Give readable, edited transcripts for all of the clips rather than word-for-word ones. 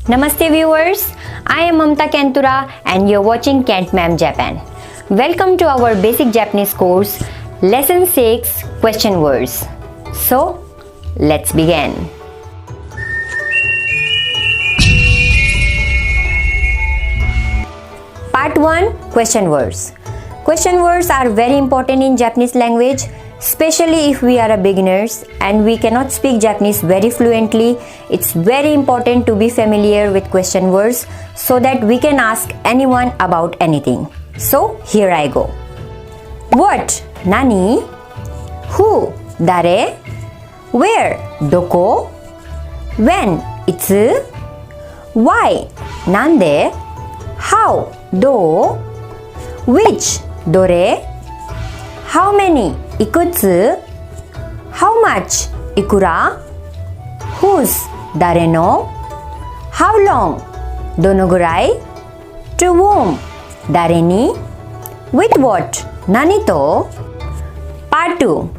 Namaste viewers, I am Mamta Kentura and you're watching KAINTMAM Japan. Welcome to our basic Japanese course, Lesson 6, Question Words. So, let's begin. Part 1, Question Words. Question words are very important in Japanese language, especially if we are beginners and we cannot speak Japanese very fluently. It's very important to be familiar with question words so that we can ask anyone about anything. So here I go. What? Nani? Who? Dare? Where? Doko? When? Itsu? Why? Nande? How? Do? Which? Dore? How many? Ikutsu? How much? Ikura? Whose? Dare no? How long? Donogurai? To whom? Dare ni? With what? Nani to? Part 2.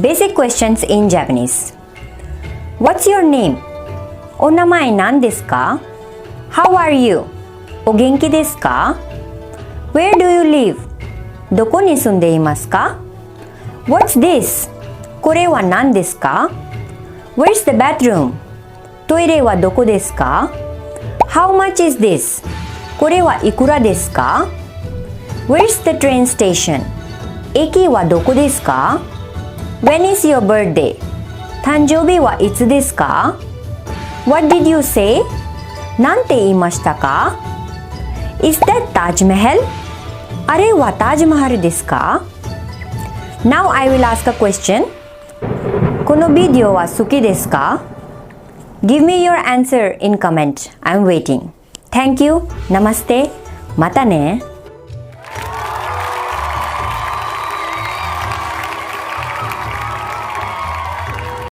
Basic questions in Japanese. What's your name? O namae nan desu ka? How are you? O genki desu ka? Where do you live? どこに住んでいますか? What's this? これは何ですか? Where's the bathroom? トイレはどこですか? How much is this? これはいくらですか? Where's the train station? 駅はどこですか? When is your birthday? 誕生日はいつですか? What did you say? なんて言いましたか? Is that Taj Mahal? あれはタージマハルですか? Now I will ask a question. このビデオは好きですか? Give me your answer in comment. I'm waiting. Thank you. Namaste. またね。